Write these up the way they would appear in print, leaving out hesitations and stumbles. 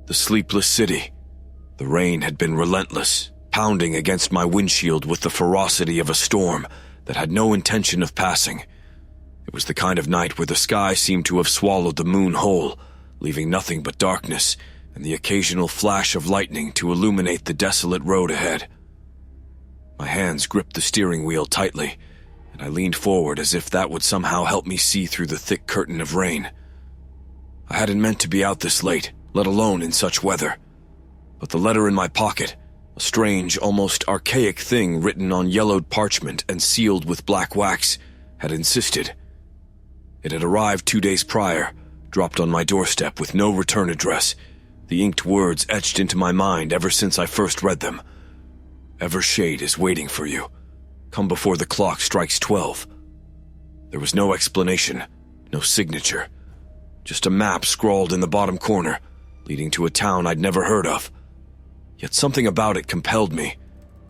The Sleepless City. The rain had been relentless, pounding against my windshield with the ferocity of a storm that had no intention of passing. It was the kind of night where the sky seemed to have swallowed the moon whole, leaving nothing but darkness and the occasional flash of lightning to illuminate the desolate road ahead. My hands gripped the steering wheel tightly, and I leaned forward as if that would somehow help me see through the thick curtain of rain. I hadn't meant to be out this late, let alone in such weather. But the letter in my pocket, a strange, almost archaic thing written on yellowed parchment and sealed with black wax, had insisted. It had arrived 2 days prior, dropped on my doorstep with no return address, the inked words etched into my mind ever since I first read them. Evershade is waiting for you. Come before the clock strikes 12. There was no explanation, no signature. Just a map scrawled in the bottom corner, leading to a town I'd never heard of. Yet something about it compelled me,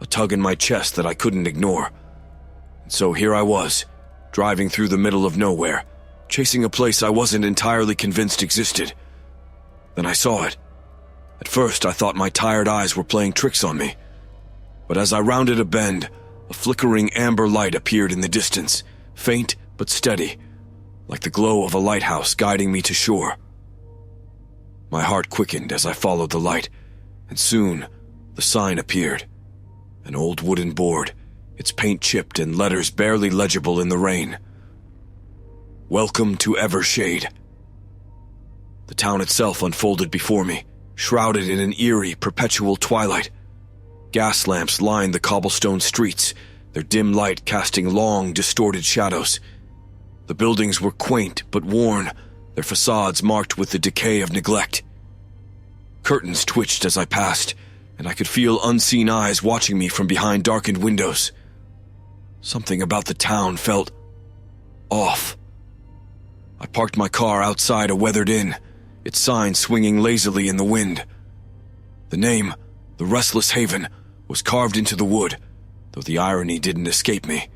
a tug in my chest that I couldn't ignore. And so here I was, driving through the middle of nowhere, chasing a place I wasn't entirely convinced existed. Then I saw it. At first I thought my tired eyes were playing tricks on me. But as I rounded a bend, a flickering amber light appeared in the distance, faint but steady, like the glow of a lighthouse guiding me to shore. My heart quickened as I followed the light, and soon the sign appeared. An old wooden board, its paint chipped and letters barely legible in the rain. Welcome to Evershade. The town itself unfolded before me, shrouded in an eerie, perpetual twilight. Gas lamps lined the cobblestone streets, their dim light casting long, distorted shadows. The buildings were quaint but worn, their facades marked with the decay of neglect. Curtains twitched as I passed, and I could feel unseen eyes watching me from behind darkened windows. Something about the town felt off. I parked my car outside a weathered inn, its sign swinging lazily in the wind. The name, the Restless Haven, was carved into the wood, though the irony didn't escape me.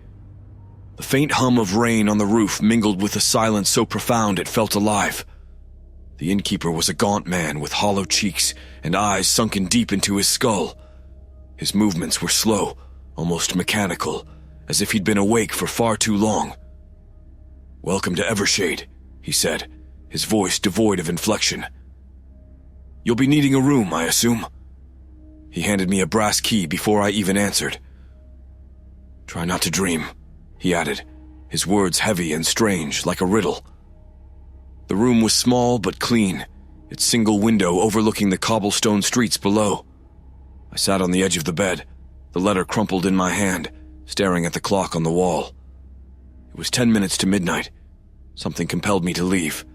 The faint hum of rain on the roof mingled with a silence so profound it felt alive. The innkeeper was a gaunt man with hollow cheeks and eyes sunken deep into his skull. His movements were slow, almost mechanical, as if he'd been awake for far too long. "Welcome to Evershade," he said, his voice devoid of inflection. "You'll be needing a room, I assume?" He handed me a brass key before I even answered. "Try not to dream," he added, his words heavy and strange, like a riddle. The room was small but clean, its single window overlooking the cobblestone streets below. I sat on the edge of the bed, the letter crumpled in my hand, staring at the clock on the wall. It was 10 minutes to midnight. Something compelled me to leave.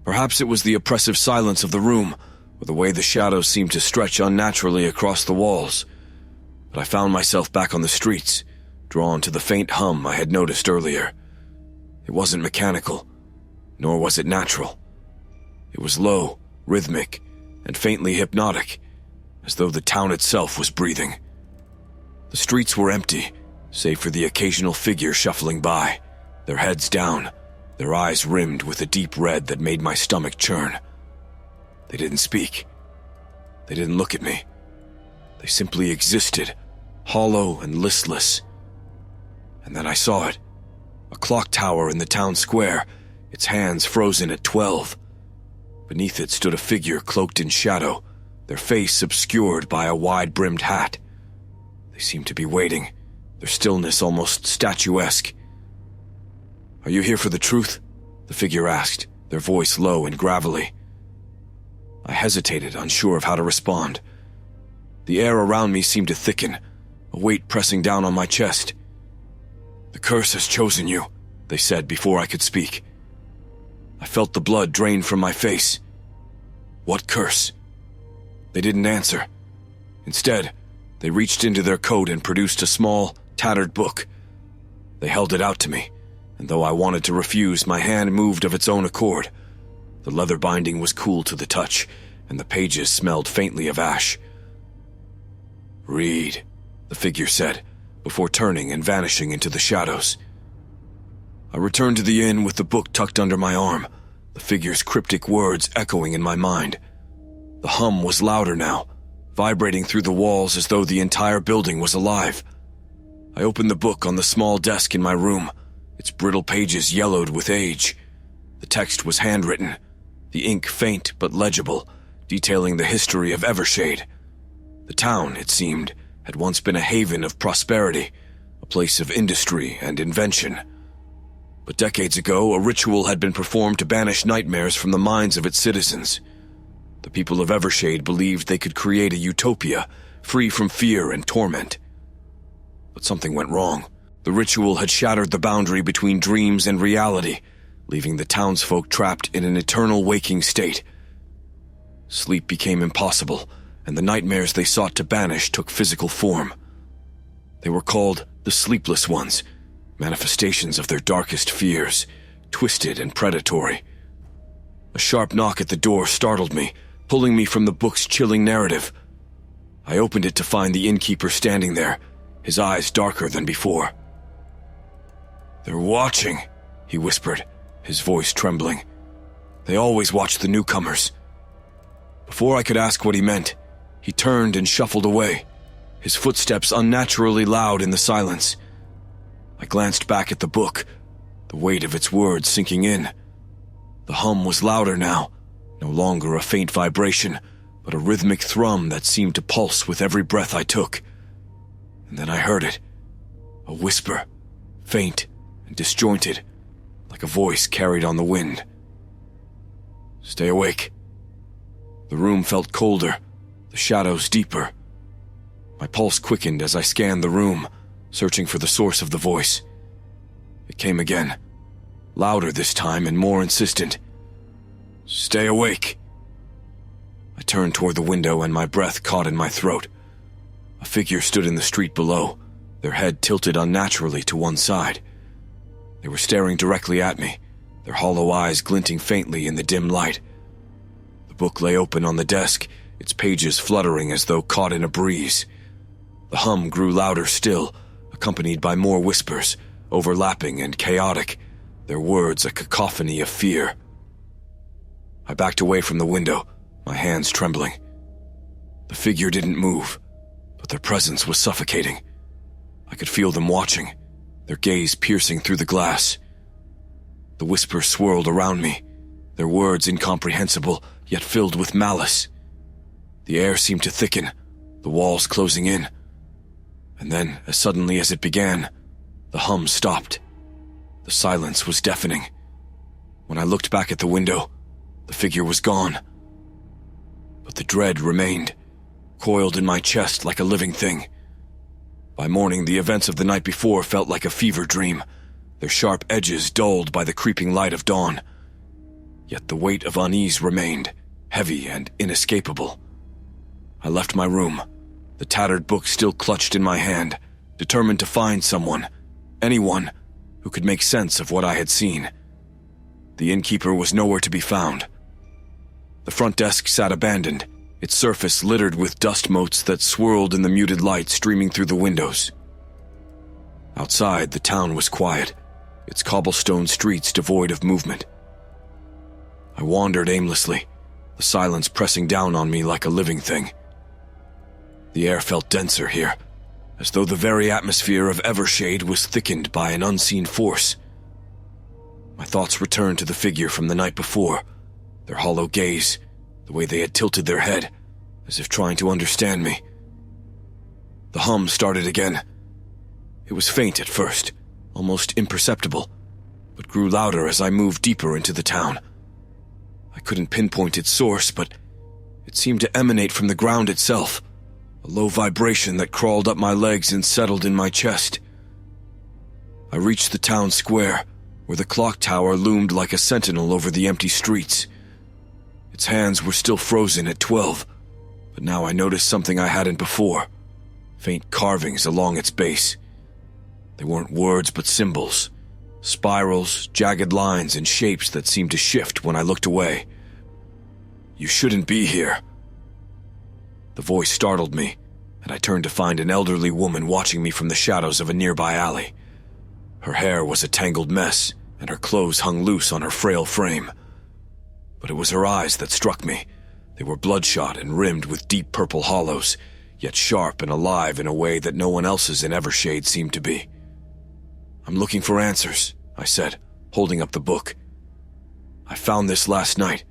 Perhaps it was the oppressive silence of the room, or the way the shadows seemed to stretch unnaturally across the walls. But I found myself back on the streets, drawn to the faint hum I had noticed earlier. It wasn't mechanical, nor was it natural. It was low, rhythmic, and faintly hypnotic, as though the town itself was breathing. The streets were empty, save for the occasional figure shuffling by, their heads down, their eyes rimmed with a deep red that made my stomach churn. They didn't speak. They didn't look at me. They simply existed, hollow and listless. And then I saw it. A clock tower in the town square, its hands frozen at 12. Beneath it stood a figure cloaked in shadow, their face obscured by a wide-brimmed hat. They seemed to be waiting, their stillness almost statuesque. "Are you here for the truth?" the figure asked, their voice low and gravelly. I hesitated, unsure of how to respond. The air around me seemed to thicken, a weight pressing down on my chest. "The curse has chosen you," they said before I could speak. I felt the blood drain from my face. What curse? They didn't answer. Instead, they reached into their coat and produced a small, tattered book. They held it out to me, and though I wanted to refuse, my hand moved of its own accord. The leather binding was cool to the touch, and the pages smelled faintly of ash. "Read," the figure said, before turning and vanishing into the shadows. I returned to the inn with the book tucked under my arm, the figure's cryptic words echoing in my mind. The hum was louder now, vibrating through the walls as though the entire building was alive. I opened the book on the small desk in my room, its brittle pages yellowed with age. The text was handwritten, the ink faint but legible, detailing the history of Evershade. The town, it seemed, had once been a haven of prosperity, a place of industry and invention. But decades ago, a ritual had been performed to banish nightmares from the minds of its citizens. The people of Evershade believed they could create a utopia, free from fear and torment. But something went wrong. The ritual had shattered the boundary between dreams and reality, leaving the townsfolk trapped in an eternal waking state. Sleep became impossible, and the nightmares they sought to banish took physical form. They were called the Sleepless Ones, manifestations of their darkest fears, twisted and predatory. A sharp knock at the door startled me, pulling me from the book's chilling narrative. I opened it to find the innkeeper standing there, his eyes darker than before. "They're watching," he whispered, his voice trembling. "They always watch the newcomers." Before I could ask what he meant, he turned and shuffled away, his footsteps unnaturally loud in the silence. I glanced back at the book, the weight of its words sinking in. The hum was louder now, no longer a faint vibration, but a rhythmic thrum that seemed to pulse with every breath I took. And then I heard it, a whisper, faint and disjointed, like a voice carried on the wind. "Stay awake." The room felt colder, the shadows deeper. My pulse quickened as I scanned the room, searching for the source of the voice. It came again, louder this time and more insistent. "Stay awake." I turned toward the window and my breath caught in my throat. A figure stood in the street below, their head tilted unnaturally to one side. They were staring directly at me, their hollow eyes glinting faintly in the dim light. The book lay open on the desk, its pages fluttering as though caught in a breeze. The hum grew louder still, accompanied by more whispers, overlapping and chaotic, their words a cacophony of fear. I backed away from the window, my hands trembling. The figure didn't move, but their presence was suffocating. I could feel them watching, their gaze piercing through the glass. The whispers swirled around me, their words incomprehensible, yet filled with malice. The air seemed to thicken, the walls closing in. And then, as suddenly as it began, the hum stopped. The silence was deafening. When I looked back at the window, the figure was gone. But the dread remained, coiled in my chest like a living thing. By morning, the events of the night before felt like a fever dream, their sharp edges dulled by the creeping light of dawn. Yet the weight of unease remained, heavy and inescapable. I left my room, the tattered book still clutched in my hand, determined to find someone, anyone, who could make sense of what I had seen. The innkeeper was nowhere to be found. The front desk sat abandoned, its surface littered with dust motes that swirled in the muted light streaming through the windows. Outside, the town was quiet, its cobblestone streets devoid of movement. I wandered aimlessly, the silence pressing down on me like a living thing. The air felt denser here, as though the very atmosphere of Evershade was thickened by an unseen force. My thoughts returned to the figure from the night before, their hollow gaze, the way they had tilted their head, as if trying to understand me. The hum started again. It was faint at first, almost imperceptible, but grew louder as I moved deeper into the town. I couldn't pinpoint its source, but it seemed to emanate from the ground itself, a low vibration that crawled up my legs and settled in my chest. I reached the town square, where the clock tower loomed like a sentinel over the empty streets. Its hands were still frozen at 12, but now I noticed something I hadn't before, faint carvings along its base. They weren't words but symbols, spirals, jagged lines, and shapes that seemed to shift when I looked away. "You shouldn't be here." The voice startled me, and I turned to find an elderly woman watching me from the shadows of a nearby alley. Her hair was a tangled mess, and her clothes hung loose on her frail frame. But it was her eyes that struck me, They were bloodshot and rimmed with deep purple hollows, yet sharp and alive in a way that no one else's in Evershade seemed to be. "I'm looking for answers," I said, holding up the book. "I found this last night.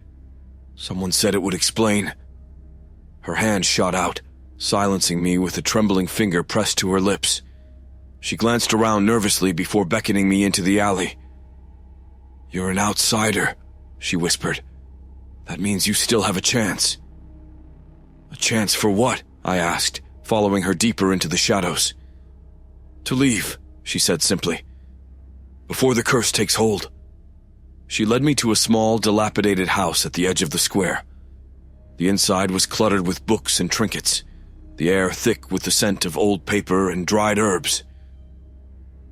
Someone said it would explain." Her hand shot out, silencing me with a trembling finger pressed to her lips. She glanced around nervously before beckoning me into the alley. "You're an outsider," she whispered. "That means you still have a chance." "A chance for what?" I asked, following her deeper into the shadows. "To leave," she said simply, "before the curse takes hold." She led me to a small, dilapidated house at the edge of the square. The inside was cluttered with books and trinkets, the air thick with the scent of old paper and dried herbs.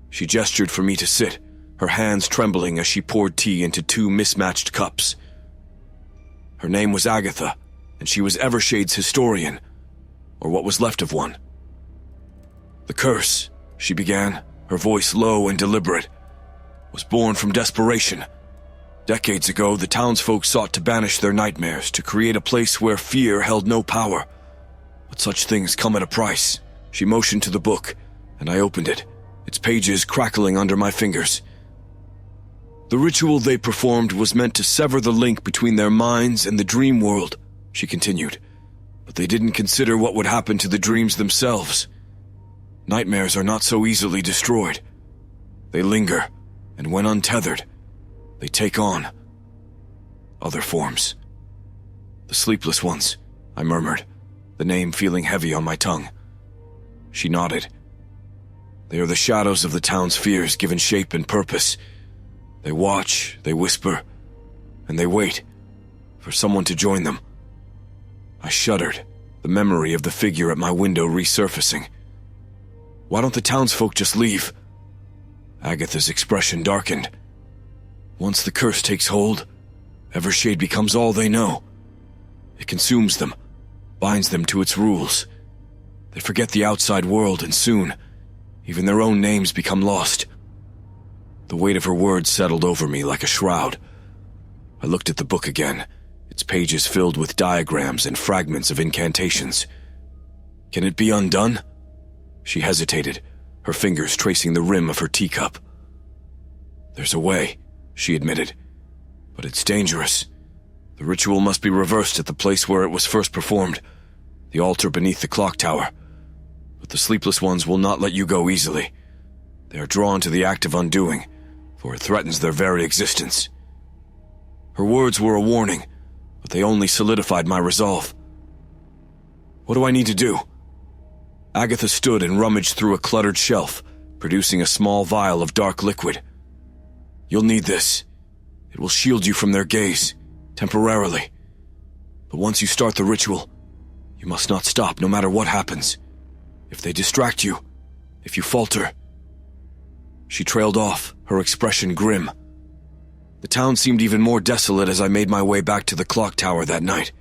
She gestured for me to sit, her hands trembling as she poured tea into 2 mismatched cups. Her name was Agatha, and she was Evershade's historian, or what was left of one. "The curse," she began, her voice low and deliberate, "was born from desperation. Decades ago, the townsfolk sought to banish their nightmares, to create a place where fear held no power. But such things come at a price." She motioned to the book, and I opened it, its pages crackling under my fingers. "The ritual they performed was meant to sever the link between their minds and the dream world," she continued, "but they didn't consider what would happen to the dreams themselves. Nightmares are not so easily destroyed. They linger, and when untethered, they take on other forms." "The sleepless ones," I murmured, the name feeling heavy on my tongue. She nodded. "They are the shadows of the town's fears given shape and purpose. They watch, they whisper, and they wait for someone to join them." I shuddered, the memory of the figure at my window resurfacing. "Why don't the townsfolk just leave?" Agatha's expression darkened. "Once the curse takes hold, Evershade becomes all they know. It consumes them, binds them to its rules. They forget the outside world, and soon, even their own names become lost." The weight of her words settled over me like a shroud. I looked at the book again, its pages filled with diagrams and fragments of incantations. "Can it be undone?" She hesitated, her fingers tracing the rim of her teacup. "There's a way," she admitted, "but it's dangerous. The ritual must be reversed at the place where it was first performed, the altar beneath the clock tower. But the sleepless ones will not let you go easily. They are drawn to the act of undoing, for it threatens their very existence." Her words were a warning, but they only solidified my resolve. "What do I need to do?" Agatha stood and rummaged through a cluttered shelf, producing a small vial of dark liquid. "You'll need this. It will shield you from their gaze, temporarily. But once you start the ritual, you must not stop no matter what happens. If they distract you, if you falter..." She trailed off, her expression grim. The town seemed even more desolate as I made my way back to the clock tower that night.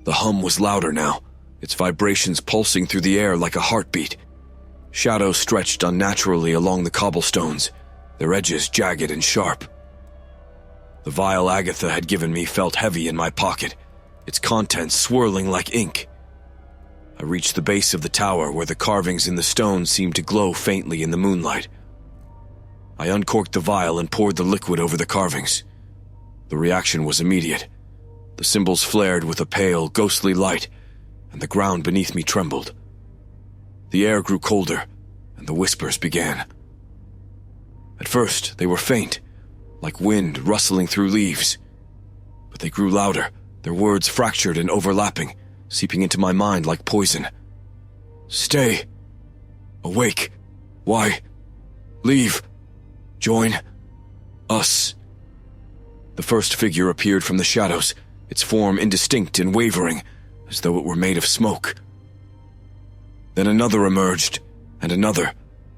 The hum was louder now, its vibrations pulsing through the air like a heartbeat. Shadows stretched unnaturally along the cobblestones, their edges jagged and sharp. The vial Agatha had given me felt heavy in my pocket, its contents swirling like ink. I reached the base of the tower where the carvings in the stone seemed to glow faintly in the moonlight. I uncorked the vial and poured the liquid over the carvings. The reaction was immediate. The symbols flared with a pale, ghostly light, and the ground beneath me trembled. The air grew colder, and the whispers began. At first, they were faint, like wind rustling through leaves. But they grew louder, their words fractured and overlapping, seeping into my mind like poison. "Stay. Awake. Why? Leave. Join us." The first figure appeared from the shadows, its form indistinct and wavering, as though it were made of smoke. Then another emerged, and another,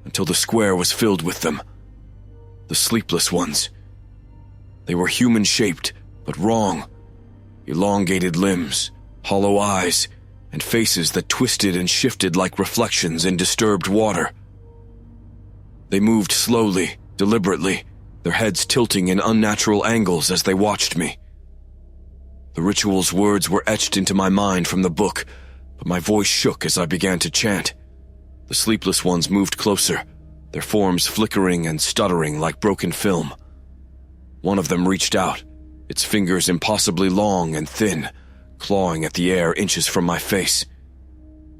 until the square was filled with them. The sleepless ones. They were human-shaped, but wrong. Elongated limbs, hollow eyes, and faces that twisted and shifted like reflections in disturbed water. They moved slowly, deliberately, their heads tilting in unnatural angles as they watched me. The ritual's words were etched into my mind from the book, but my voice shook as I began to chant. The sleepless ones moved closer, their forms flickering and stuttering like broken film. One of them reached out, its fingers impossibly long and thin, clawing at the air inches from my face.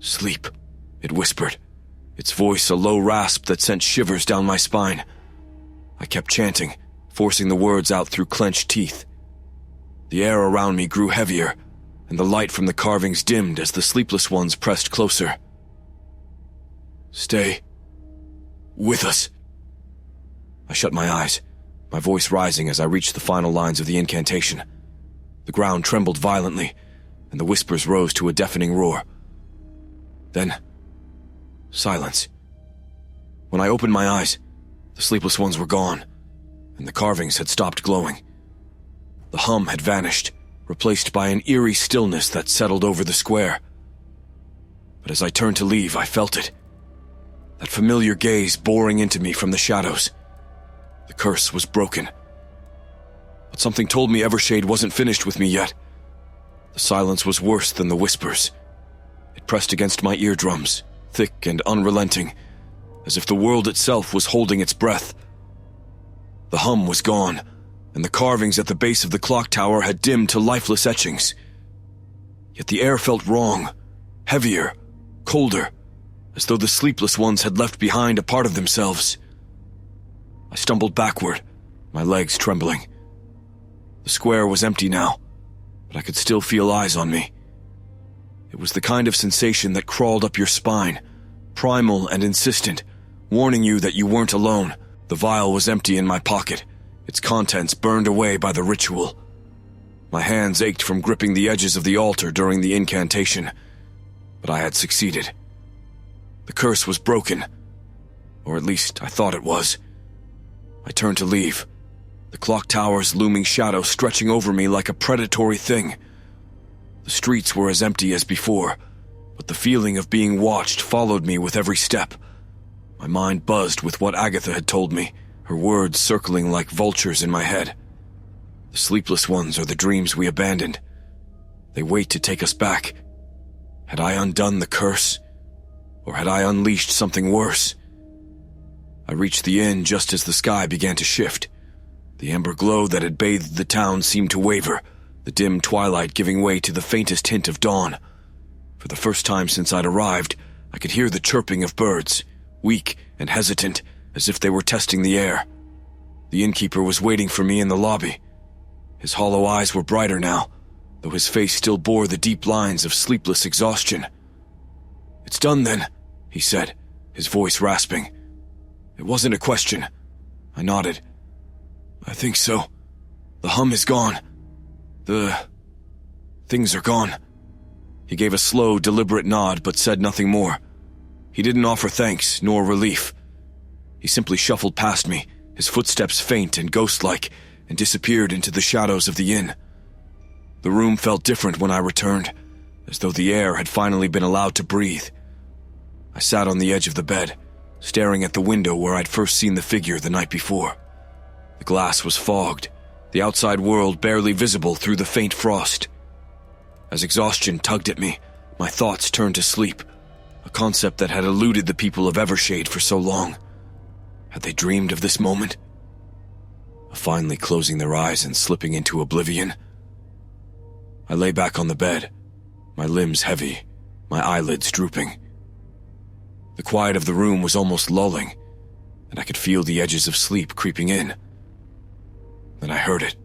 "Sleep," it whispered, its voice a low rasp that sent shivers down my spine. I kept chanting, forcing the words out through clenched teeth. The air around me grew heavier, and the light from the carvings dimmed as the sleepless ones pressed closer. "Stay with us." I shut my eyes, my voice rising as I reached the final lines of the incantation. The ground trembled violently, and the whispers rose to a deafening roar. Then, silence. When I opened my eyes, the sleepless ones were gone, and the carvings had stopped glowing. The hum had vanished, replaced by an eerie stillness that settled over the square. But as I turned to leave, I felt it. That familiar gaze boring into me from the shadows. The curse was broken. But something told me Evershade wasn't finished with me yet. The silence was worse than the whispers. It pressed against my eardrums, thick and unrelenting, as if the world itself was holding its breath. The hum was gone, and the carvings at the base of the clock tower had dimmed to lifeless etchings. Yet the air felt wrong, heavier, colder, as though the sleepless ones had left behind a part of themselves. I stumbled backward, my legs trembling. The square was empty now, but I could still feel eyes on me. It was the kind of sensation that crawled up your spine, primal and insistent, warning you that you weren't alone. The vial was empty in my pocket, its contents burned away by the ritual. My hands ached from gripping the edges of the altar during the incantation, but I had succeeded. The curse was broken, or at least I thought it was. I turned to leave, the clock tower's looming shadow stretching over me like a predatory thing. The streets were as empty as before, but the feeling of being watched followed me with every step. My mind buzzed with what Agatha had told me, her words circling like vultures in my head. The sleepless ones are the dreams we abandoned. They wait to take us back. Had I undone the curse? Or had I unleashed something worse? I reached the inn just as the sky began to shift. The amber glow that had bathed the town seemed to waver, the dim twilight giving way to the faintest hint of dawn. For the first time since I'd arrived, I could hear the chirping of birds, weak and hesitant, as if they were testing the air. The innkeeper was waiting for me in the lobby. His hollow eyes were brighter now, though his face still bore the deep lines of sleepless exhaustion. "It's done then," he said, his voice rasping. It wasn't a question. I nodded. "I think so. The hum is gone. Things are gone." He gave a slow, deliberate nod, but said nothing more. He didn't offer thanks, nor relief. He simply shuffled past me, his footsteps faint and ghost-like, and disappeared into the shadows of the inn. The room felt different when I returned, as though the air had finally been allowed to breathe. I sat on the edge of the bed, staring at the window where I'd first seen the figure the night before. The glass was fogged, the outside world barely visible through the faint frost. As exhaustion tugged at me, my thoughts turned to sleep, a concept that had eluded the people of Evershade for so long. Had they dreamed of this moment? Of finally closing their eyes and slipping into oblivion? I lay back on the bed, my limbs heavy, my eyelids drooping. The quiet of the room was almost lulling, and I could feel the edges of sleep creeping in. Then I heard it.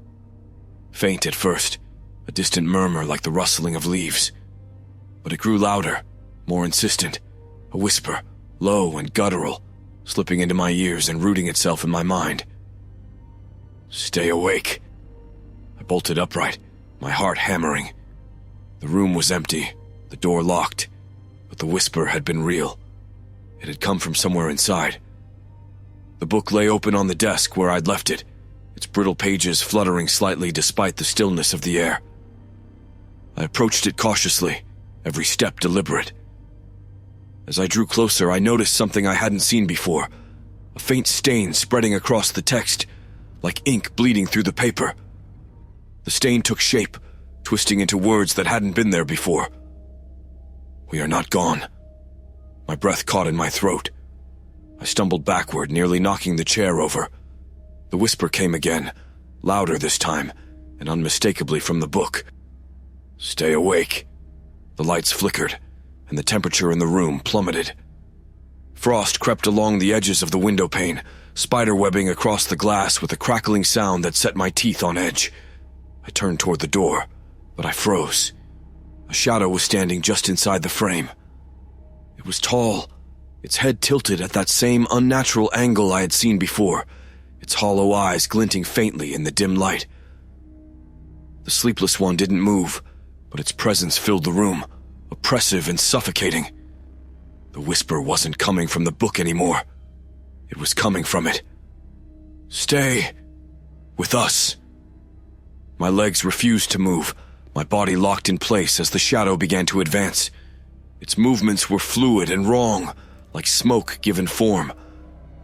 Faint at first, a distant murmur like the rustling of leaves. But it grew louder, more insistent, a whisper, low and guttural, slipping into my ears and rooting itself in my mind. "Stay awake." I bolted upright, my heart hammering. The room was empty, the door locked, but the whisper had been real. It had come from somewhere inside. The book lay open on the desk where I'd left it, its brittle pages fluttering slightly despite the stillness of the air. I approached it cautiously, every step deliberate. As I drew closer, I noticed something I hadn't seen before, a faint stain spreading across the text, like ink bleeding through the paper. The stain took shape, twisting into words that hadn't been there before. "We are not gone." My breath caught in my throat. I stumbled backward, nearly knocking the chair over. The whisper came again, louder this time, and unmistakably from the book. "Stay awake." The lights flickered, and the temperature in the room plummeted. Frost crept along the edges of the window pane, spiderwebbing across the glass with a crackling sound that set my teeth on edge. I turned toward the door, but I froze. A shadow was standing just inside the frame. It was tall, its head tilted at that same unnatural angle I had seen before, its hollow eyes glinting faintly in the dim light. The sleepless one didn't move, but its presence filled the room, oppressive and suffocating. The whisper wasn't coming from the book anymore. It was coming from it. "Stay with us." My legs refused to move, my body locked in place as the shadow began to advance. Its movements were fluid and wrong, like smoke given form.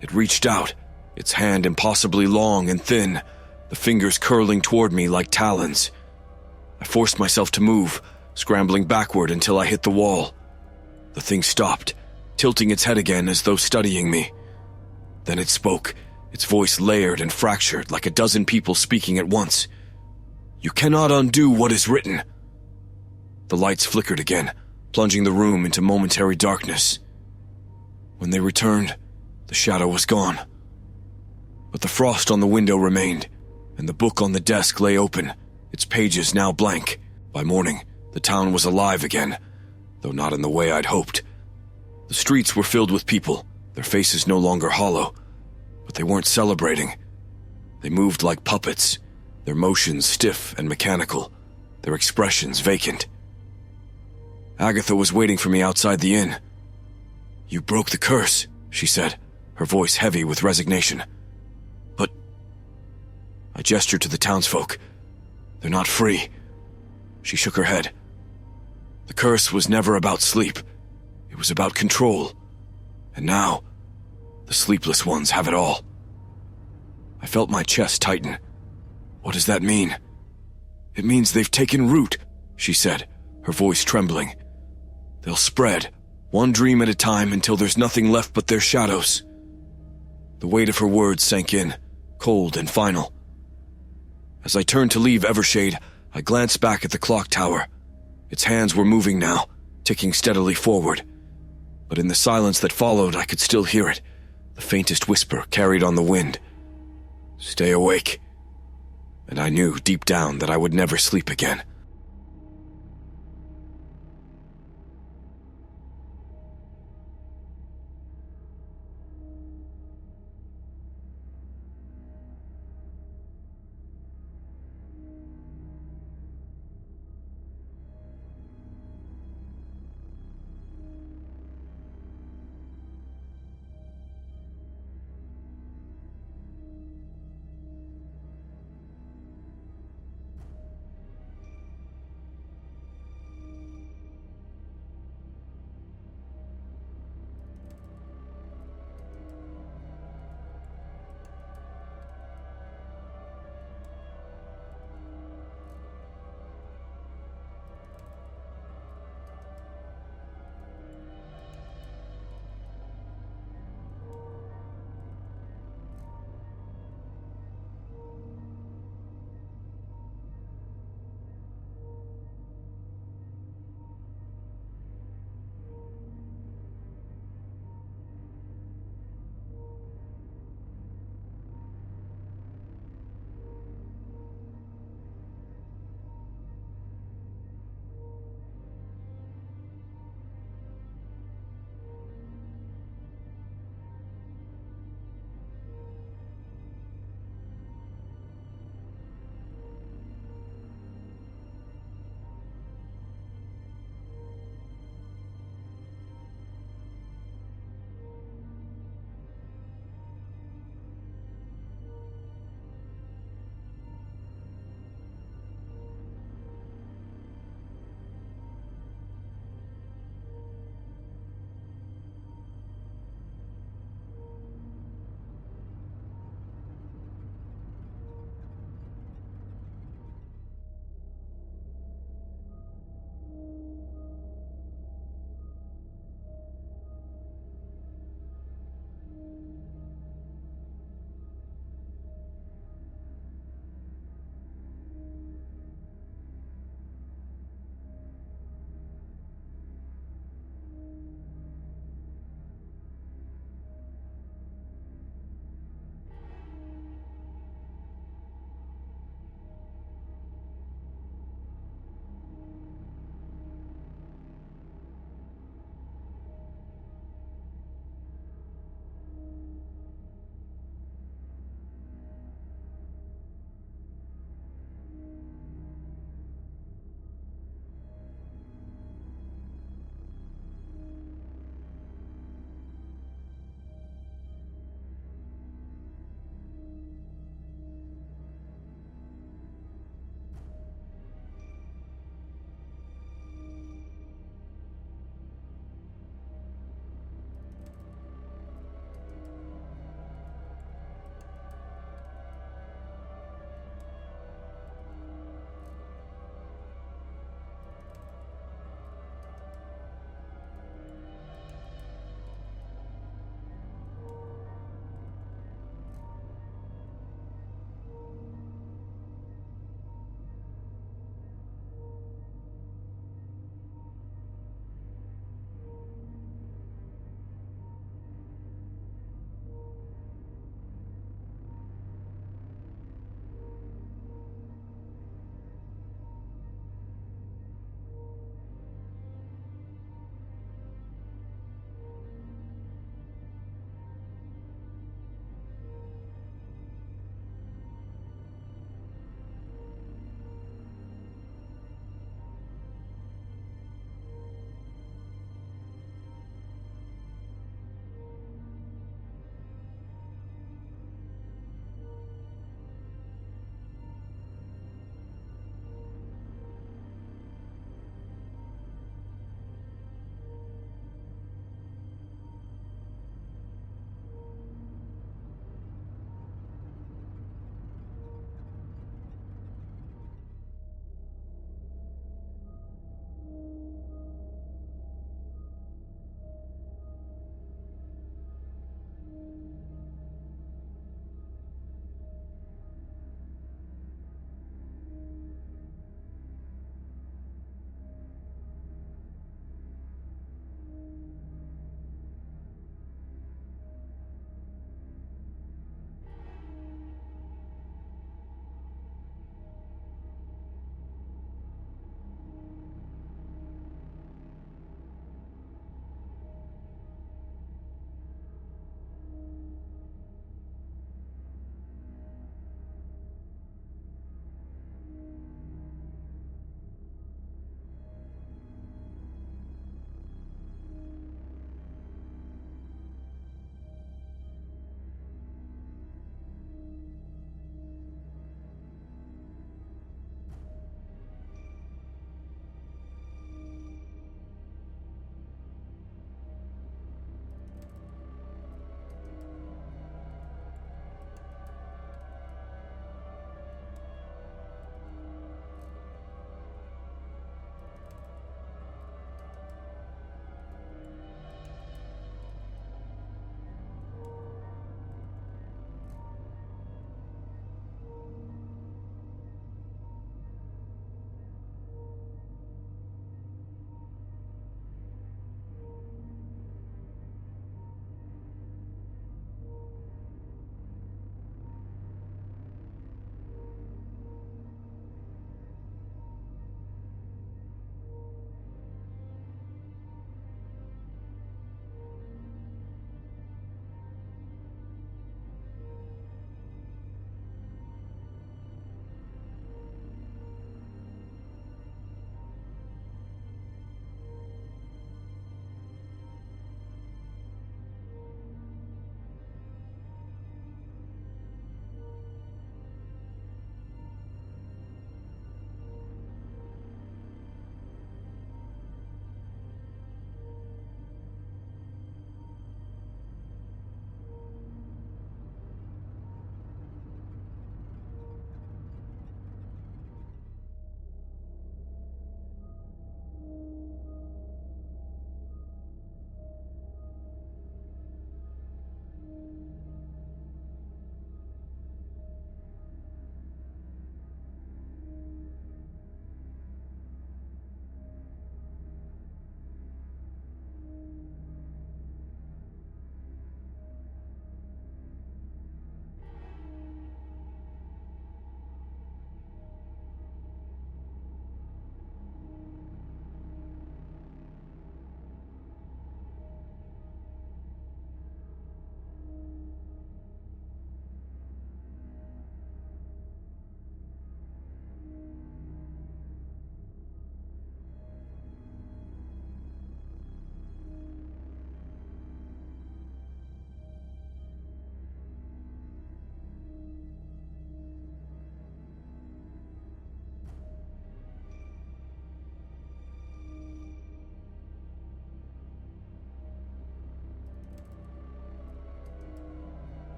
It reached out, its hand impossibly long and thin, the fingers curling toward me like talons. I forced myself to move, scrambling backward until I hit the wall. The thing stopped, tilting its head again as though studying me. Then it spoke, its voice layered and fractured like a dozen people speaking at once. "You cannot undo what is written." The lights flickered again, plunging the room into momentary darkness. When they returned, the shadow was gone. But the frost on the window remained, and the book on the desk lay open, its pages now blank. By morning, the town was alive again, though not in the way I'd hoped. The streets were filled with people, their faces no longer hollow, but they weren't celebrating. They moved like puppets, their motions stiff and mechanical, their expressions vacant. Agatha was waiting for me outside the inn. "You broke the curse," she said, her voice heavy with resignation. "But—" I gestured to the townsfolk. "They're not free." She shook her head. "The curse was never about sleep. It was about control. And now, the sleepless ones have it all." I felt my chest tighten. "What does that mean?" "It means they've taken root," she said, her voice trembling. "They'll spread, one dream at a time until there's nothing left but their shadows." The weight of her words sank in, cold and final. As I turned to leave Evershade, I glanced back at the clock tower. Its hands were moving now, ticking steadily forward. But in the silence that followed, I could still hear it, the faintest whisper carried on the wind. "Stay awake." And I knew deep down that I would never sleep again.